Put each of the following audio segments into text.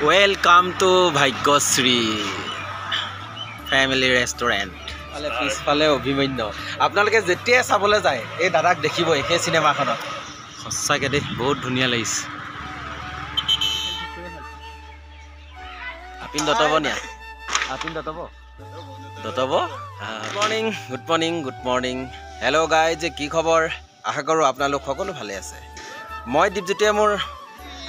Welcome to Bhagyashree Family Restaurant. পিছফালে অভিমন্য আপোনালোকে যেতিয়া চাবলৈ যায় এই দাদাক দেখিব এই চিনেমাখনত সঁচাকৈ দেই বহুত ধুনীয়া লাগিছে আপিন দতব নিয়া আপিন দতব দতব গুড মৰ্ণিং হেল্ল' গাইজ কি খবৰ আশা কৰোঁ আপোনালোক সকলো ভালে আছে মই দীপজ্যোতিয়ে মোৰ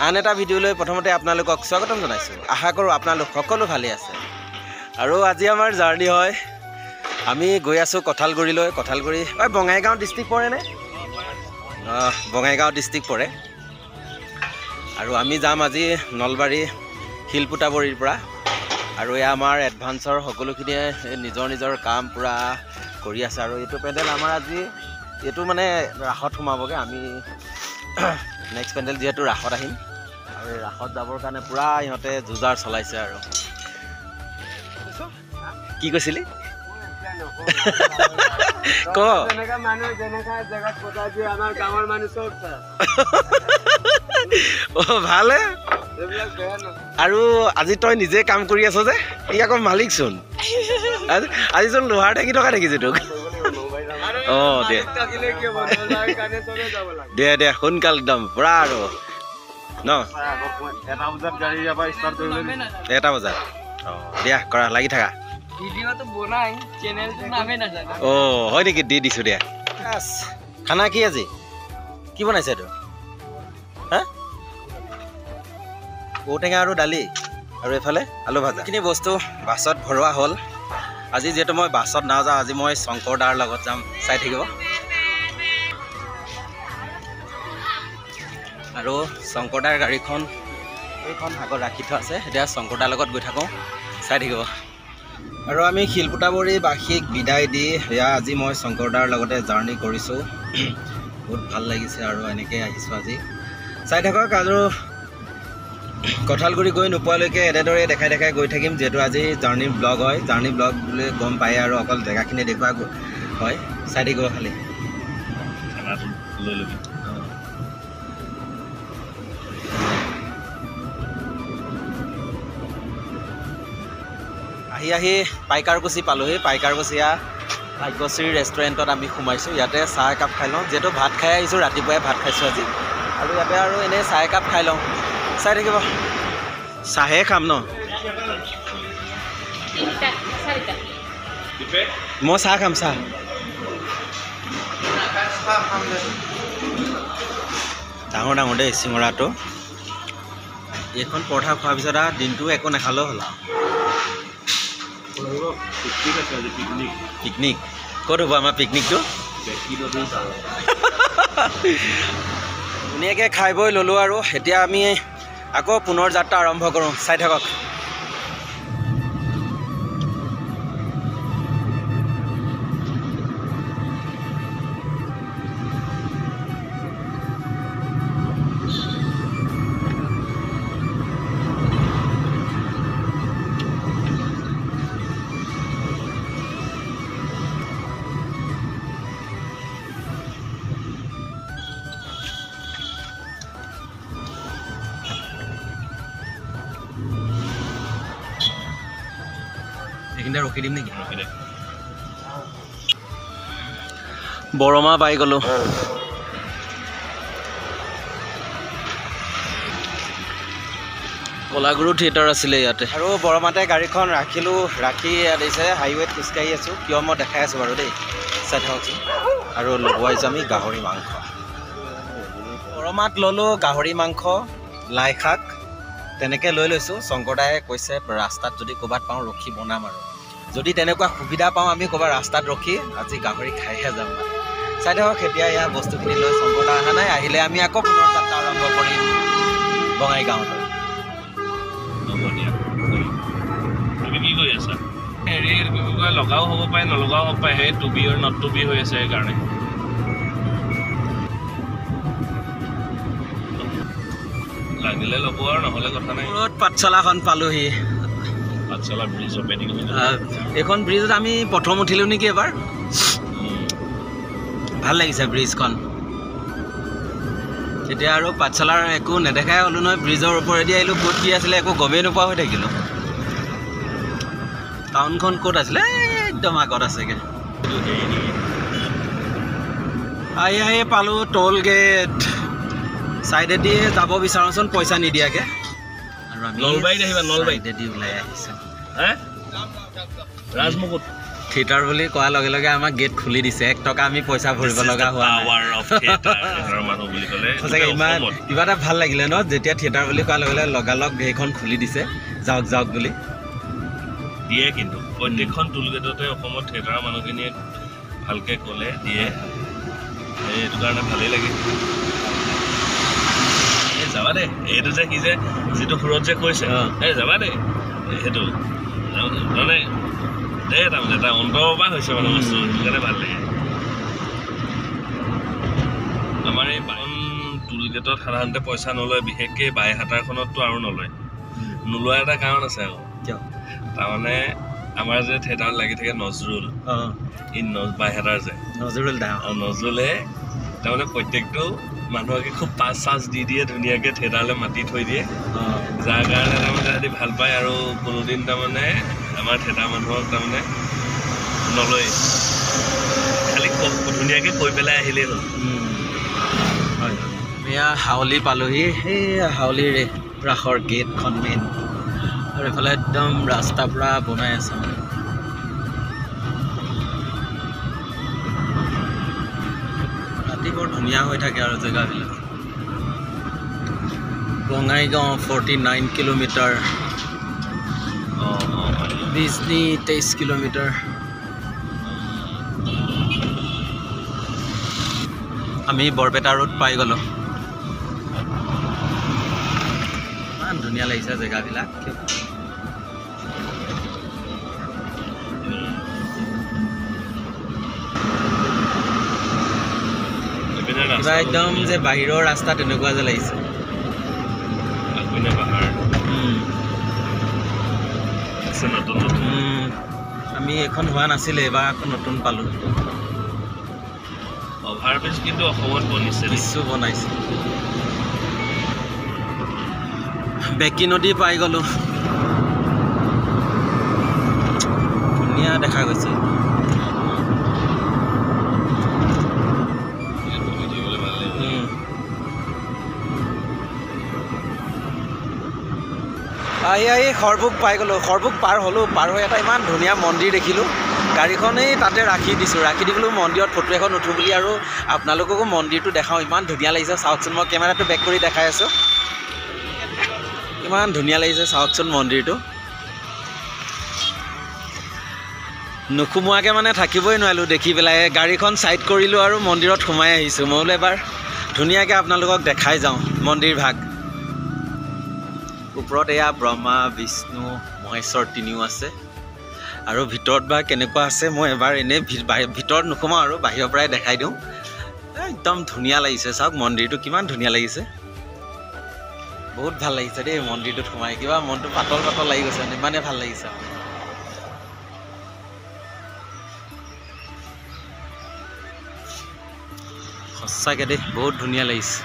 আন এটা ভিডিঅ' লৈ প্ৰথমতে আপোনালোকক স্বাগতম জনাইছোঁ আশা কৰোঁ আপোনালোক সকলো ভালে আছে আৰু আজি আমাৰ জাৰ্ণি হয় আমি গৈ আছোঁ কঁঠালগুৰিলৈ কঁঠালগুৰি বঙাইগাঁও ডিষ্ট্ৰিক্ট পৰেনে বঙাইগাঁও ডিষ্ট্ৰিক্ট পৰে আৰু আমি যাম আজি নলবাৰী শিলপুটাবৰীৰ পৰা আৰু এয়া আমাৰ এডভান্সৰ সকলোখিনিয়ে নিজৰ কাম পূৰা কৰি আছে আৰু এইটো পেণ্ডেল আমাৰ আজি এইটো মানে ৰাসত সোমাবগৈ আমি নেক্সট পেণ্ডেল যিহেতু ৰাসত আহিম আৰু এই ৰাসত যাবৰ কাৰণে পূৰা ইহঁতে যুঁজাৰ চলাইছে আৰু কি কৈছিলি ভালে আৰু আজি তই নিজে কাম কৰি আছ যে ই আকৌ মালিকচোন আজিচোন লোহাৰ ঠেকি থকা দেখিছে তোক অঁ দে সোনকাল একদম পুৰা আৰু ন 1 বজাত গাড়ী ইয়াৰ ষ্টাৰ্ট কৰিবলৈ 1 বজাত অঁ দিয়া কৰা লাগি থাকা ভিডিঅ'টো বনাই চেনেলটো নামে নাজানো অঁ হয় নেকি দি দিছোঁ দিয়া খানা কি আজি কি বনাইছে এইটো হা ঔটেঙা আৰু দালি আৰু এইফালে আলু ভাজা এইখিনি বস্তু বাছত ভৰোৱা হ'ল আজি যিহেতু মই বাছত নাযাওঁ আজি মই শংকৰ দাৰ লগত যাম চাই থাকিব আৰু শংকৰ দাৰ গাড়ীখন এইখন আগত ৰাখি থোৱা আছে এতিয়া শংকৰ দাৰ লগত গৈ থাকোঁ চাই থাকিব আৰু আমি শিলপুটাবৰীবাসীক বিদায় দি এয়া আজি মই শংকৰ দাৰ লগতে জাৰ্ণি কৰিছোঁ বহুত ভাল লাগিছে আৰু এনেকৈ আহিছোঁ আজি চাই থাকক আৰু কঁঠালগুৰি গৈ নোপোৱালৈকে এনেদৰে দেখাই গৈ থাকিম যিহেতু আজি জাৰ্ণি ব্লগ হয় জাৰ্ণি ব্লগ বুলি গম পায় আৰু অকল জেগাখিনি দেখুওৱা হয় চাই থাকিব খালি আহি পাইকাৰকুচি পালোহি পাইকাৰকুচিয়া ভাগ্যশ্ৰী ৰেষ্টুৰেণ্টত আমি সোমাইছোঁ ইয়াতে চাহ একাপ খাই লওঁ যিহেতু ভাত খাই আহিছোঁ ৰাতিপুৱাই ভাত খাইছোঁ আজি আৰু ইয়াতে আৰু এনেই চাহ একাপ খাই লওঁ চাই থাকিব চাহে খাম ন মই চাহ খাম চাহ ডাঙৰ দেই চিঙৰাটো এইখন পৰঠা খোৱাৰ পিছত আৰু দিনটো একো নাখালেও হ'ল পিকনিক ক'ত হ'ব আমাৰ পিকনিকটো ধুনীয়াকৈ খাই বৈ ল'লোঁ আৰু এতিয়া আমি আকৌ পুনৰ যাত্ৰা আৰম্ভ কৰোঁ চাই থাকক এইখিনিতে ৰখি দিম নেকি বৰমা পাই গ'লোঁ কলাগুৰু থিয়েটাৰ আছিলে ইয়াতে আৰু বৰমাতে গাড়ীখন ৰাখিলোঁ ৰাখি ইয়াত দিছে হাইৱেত খোজকাঢ়ি আছোঁ কিয় মই দেখাই আছোঁ বাৰু দেই চাই থাককচোন আৰু লগোৱাইছোঁ আমি গাহৰি মাংস বৰমাত ল'লোঁ গাহৰি মাংস লাই শাক তেনেকৈ লৈ লৈছোঁ শংকৰদায়ে কৈছে ৰাস্তাত যদি ক'ৰবাত পাওঁ ৰখি বনাম আৰু যদি তেনেকুৱা সুবিধা পাওঁ আমি ক'ৰবাত ৰাস্তাত ৰখি আজি গাহৰি খাইহে যাম চাই থাকক এতিয়া ইয়াৰ বস্তুখিনি লৈ শংকৰদা অহা নাই আহিলে আমি আকৌ পুনৰ যাত্ৰা আৰম্ভ কৰিম বঙাইগাঁৱলৈ তুমি কি কৰি আছা হেৰি লগাও হ'ব পাৰে নলগাও হ'ব পাৰে সেই টু বি আৰু নট টু বি হৈ আছে সেইকাৰণে লাগিলে ল'ব আৰু নহ'লে কথা নাই পাঠশালাখন পালোহি পাঠশালা ব্ৰিজ অপেনিং এইখন ব্ৰিজত আমি প্ৰথম উঠিলোঁ নেকি এবাৰ ভাল লাগিছে ব্ৰিজখন এতিয়া আৰু পাঠশালাৰ একো নেদেখাই হ'লো নহয় ব্ৰিজৰ ওপৰেদি আহিলোঁ ক'ত কি আছিলে একো গমেই নোপোৱা হৈ থাকিলোঁ টাউনখন ক'ত আছিলে একদম আগত আছেগৈ আহি পালোঁ টোল গেট ছাইডেদি যাব বিচাৰোঁচোন পইচা নিদিয়াকৈ আৰু আমি নলবাৰীত আহিবা নলবাৰীত ছাইডেদি ওলাই আহিছোঁ ৰাজমুকুট থিয়েটাৰ বুলি কোৱাৰ লগে লগে আমাক গেট খুলি দিছে 1 টকা আমি পইচা ভৰিব লগা হোৱা সঁচাকৈ ইমান কিবা এটা ভাল লাগিলে ন যেতিয়া থিয়েটাৰ বুলি কোৱাৰ লগে লগে লগালগ সেইখন খুলি দিছে যাওক যাওক বুলি দিয়ে কিন্তু প্ৰত্যেকখন টোল গেটতে অসমত থিয়েটাৰৰ মানুহখিনিয়ে ভালকৈ ক'লে দিয়ে এইটো কাৰণে ভালেই লাগে এই যাবা দে এইটো যে কি যে যিটো সুৰত যে কৈছে এই যাবা দে সেইটো মানে এই তাৰমানে এটা অন্তৰৰ পৰা হৈছে মানে বস্তু সেইটো কাৰণে ভাল লাগে আমাৰ এই বাহন টোল গেটত সাধাৰণতে পইচা নলয় বিশেষকৈ বাইহাটাৰখনততো আৰু নলয় নোলোৱা এটা কাৰণ আছে আকৌ কিয় তাৰমানে আমাৰ যে থিয়েটাৰত লাগি থাকে নজৰুল এই বাইহাটাৰ যে নজৰুলে তাৰমানে প্ৰত্যেকটো মানুহকে খুব পাঁচ দি দিয়ে ধুনীয়াকৈ থিয়েটাৰলৈ মাতি থৈ দিয়ে যাৰ কাৰণে তাৰমানে সিহঁতি ভাল পায় আৰু কোনোদিন তাৰমানে আমাৰ থিয়েটাৰ মানুহক তাৰমানে নলয় খালি ধুনীয়াকৈ কৈ পেলাই আহিলেই হ'ল এয়া হাউলি পালোহি সেই হাউলিৰ ৰাসৰ গেটখন মেইন আৰু এইফালে একদম ৰাস্তাৰ পৰা বনাই আছে ৰাতি বৰ ধুনীয়া হৈ থাকে আৰু জেগাবিলাক বঙাইগাঁও 49 কিলোমিটাৰ বিজনী 23 কিলোমিটাৰ আমি বৰপেটা ৰোড পাই গ'লোঁ ইমান ধুনীয়া লাগিছে জেগাবিলাক কিবা একদম যে বাহিৰৰ ৰাস্তা তেনেকুৱা যে লাগিছে আমি এখন হোৱা নাছিলে এবাৰ আকৌ নতুন পালোঁ অভাৰব্ৰিজ কিন্তু অসমত বনিছে কিছু বনাইছে বেকি নদী পাই গ'লোঁ ধুনীয়া দেখা গৈছে আহি সৰভোগ পাই গ'লোঁ সৰভোগ পাৰ হ'লোঁ পাৰ হৈ এটা ইমান ধুনীয়া মন্দিৰ দেখিলোঁ গাড়ীখনেই তাতে ৰাখি দিছোঁ ৰাখি দি বোলো মন্দিৰত ফটো এখন উঠোঁ বুলি আৰু আপোনালোককো মন্দিৰটো দেখাওঁ ইমান ধুনীয়া লাগিছে চাওকচোন মই কেমেৰাটো বেক কৰি দেখাই আছোঁ ইমান ধুনীয়া লাগিছে চাওকচোন মন্দিৰটো নোসোমোৱাকৈ মানে থাকিবই নোৱাৰিলোঁ দেখি পেলাই গাড়ীখন ছাইড কৰিলোঁ আৰু মন্দিৰত সোমাই আহিছোঁ মই বোলো এবাৰ ধুনীয়াকৈ আপোনালোকক দেখাই যাওঁ মন্দিৰ ভাগ ওপৰত এয়া ব্ৰহ্মা বিষ্ণু মহেশ্বৰ তিনিও আছে আৰু ভিতৰত বা কেনেকুৱা আছে মই এবাৰ এনেই ভিতৰত নোসোমাওঁ আৰু বাহিৰৰ পৰাই দেখাই দিওঁ একদম ধুনীয়া লাগিছে চাওক মন্দিৰটো কিমান ধুনীয়া লাগিছে বহুত ভাল লাগিছে দেই মন্দিৰটোত সোমাই কিবা মনটো পাতল পাতল লাগি গৈছে ইমানেই ভাল লাগিছে সঁচাকৈ দেই বহুত ধুনীয়া লাগিছে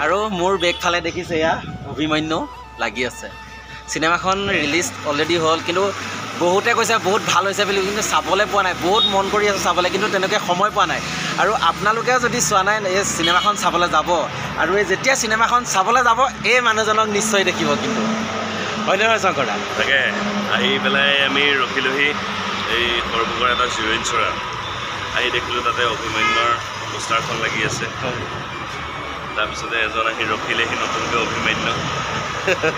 আৰু মোৰ বেগফালে দেখিছে এয়া অভিমন্যু লাগি আছে চিনেমাখন ৰিলিজ অলৰেডি হ'ল কিন্তু বহুতে কৈছে বহুত ভাল হৈছে বুলি কিন্তু চাবলৈ পোৱা নাই বহুত মন কৰি আছে চাবলৈ কিন্তু তেনেকৈ সময় পোৱা নাই আৰু আপোনালোকে যদি চোৱা নাই এই চিনেমাখন চাবলৈ যাব আৰু এই যেতিয়া চিনেমাখন চাবলৈ যাব এই মানুহজনক নিশ্চয় দেখিব কিন্তু হয়নে নহয় শংকৰ দা তাকে আহি পেলাই আমি ৰখিলোহি এই সৰভোগৰ এটা জিৰ'ইন চৰা আহি দেখিলোঁ তাতে অভিমন্যুৰ পোষ্টাৰখন লাগি আছে তাৰপিছতে এজন আহি ৰখিলেহি নতুনকৈ অভিমন্যু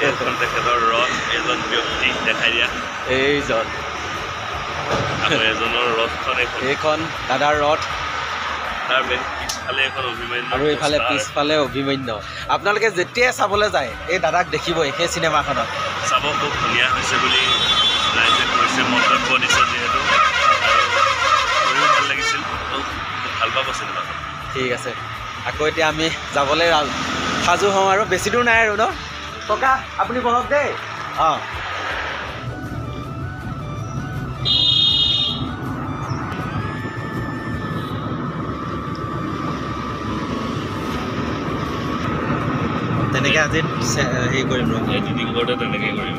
এইখন তেখেতৰ ৰথ এজন ব্যক্তি দেখাই দিয়া এইজন আৰু এজনৰ ৰথখন এইখন দাদাৰ ৰথ তাৰ পিছফালে এখন অভিমন্যু আৰু এইফালে পিছফালে অভিমন্যু আপোনালোকে যেতিয়াই চাবলৈ যায় এই দাদাক দেখিবই সেই চিনেমাখনত চাব খুব ধুনীয়া হৈছে বুলি ৰাইজে কৈছে মন্তব্য দিছে যিহেতু আৰু ভাল লাগিছিল খুব ভাল পাব চিনেমাখন ঠিক আছে আকৌ এতিয়া আমি যাবলৈ সাজু হওঁ আৰু বেছি দূৰ নাই আৰু ন ককা আপুনি বহক দেই অঁ তেনেকৈ আজি হেৰি কৰিম ৰ এডিটিং কৰোঁতে তেনেকৈ কৰিম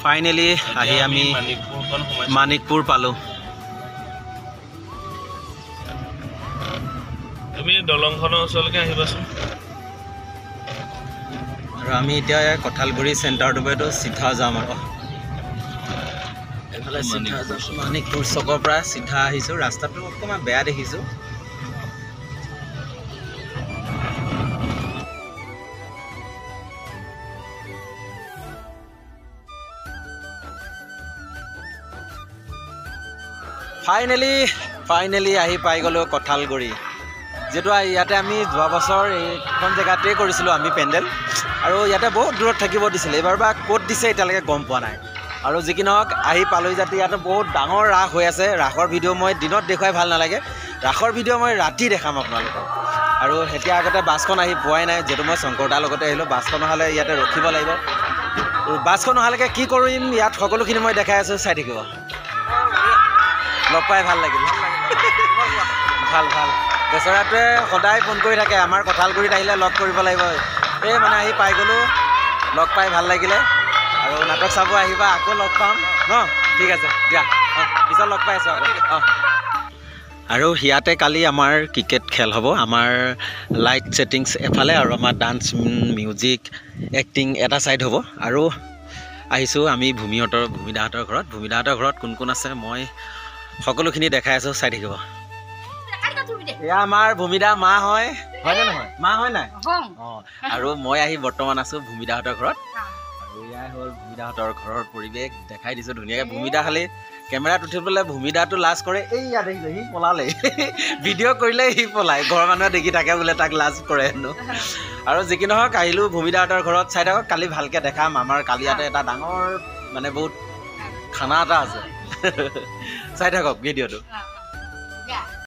ফাইনেলি আহি আমি মানিকপুৰখন সোমাইছোঁ মানিকপুৰ পালোঁ তুমি দলংখনৰ ওচৰলৈকে আহিবাচোন আৰু আমি এতিয়া কঁঠালগুৰি চেণ্টাৰটোৰ পৰাতো চিধা যাম আৰু এইফালে চিধা যাম মানিকপুৰ চকৰ পৰা চিধা আহিছোঁ ৰাস্তাটো অকণমান বেয়া দেখিছোঁ ফাইনেলি আহি পাই গ'লোঁ কঁঠালগুৰি যিহেতু ইয়াতে আমি যোৱা বছৰ এইখন জেগাতেই কৰিছিলোঁ আমি পেণ্ডেল আৰু ইয়াতে বহুত দূৰত থাকিব দিছিলে এইবাৰ বা ক'ত দিছে এতিয়ালৈকে গম পোৱা নাই আৰু যি কি নহওক আহি পালোঁ যাতে ইয়াতে বহুত ডাঙৰ ৰাস হৈ আছে ৰাসৰ ভিডিঅ' মই দিনত দেখুৱাই ভাল নালাগে ৰাসৰ ভিডিঅ' মই ৰাতি দেখাম আপোনালোকক আৰু এতিয়া আগতে বাছখন আহি পোৱাই নাই যিহেতু মই শংকৰদাৰ লগতে আহিলোঁ বাছখন অহালে ইয়াতে ৰখিব লাগিব বাছখন অহালৈকে কি কৰিম ইয়াত সকলোখিনি মই দেখাই আছোঁ চাই থাকিব লগ পাই ভাল লাগিল ভাল বেচেৰাটোৱে সদায় ফোন কৰি থাকে আমাৰ কঁঠালগুৰিত আহিলে লগ কৰিব লাগিব এই মানে আহি পাই গ'লোঁ লগ পাই ভাল লাগিলে আৰু নাটক চাব আহিবা আকৌ লগ পাম ন ঠিক আছে দিয়া পিছত লগ পাই আছোঁ অঁ আৰু ইয়াতে কালি আমাৰ ক্ৰিকেট খেল হ'ব আমাৰ লাইট ছেটিংছ এফালে আৰু আমাৰ ডান্স মিউজিক এক্টিং এটা ছাইড হ'ব আৰু আহিছোঁ আমি ভূমিদাহঁতৰ ঘৰত কোন কোন আছে মই সকলোখিনি দেখাই আছোঁ চাই থাকিব এয়া আমাৰ ভূমিদা মা হয়নে নহয় মা হয় নাই অঁ আৰু মই আহি বৰ্তমান আছোঁ ভূমিদাহঁতৰ ঘৰত আৰু এয়াই হ'ল ভূমিদাহঁতৰ ঘৰৰ পৰিৱেশ দেখাই দিছোঁ ধুনীয়াকৈ ভূমিদা খালি কেমেৰাত উঠিবলৈ ভূমিদাটো লাজ কৰে এই ইয়াত দেখিছোঁ সি পলালে ভিডিঅ' কৰিলে সি পলায় ঘৰৰ মানুহে দেখি থাকে বোলে তাক লাজ কৰে হেনো আৰু যি কি নহওক আহিলোঁ ভূমিদাহঁতৰ ঘৰত চাই থাকক কালি ভালকৈ দেখাম আমাৰ কালি ইয়াতে এটা ডাঙৰ মানে বহুত খানা এটা আছে চাই থাকক ভিডিঅ'টো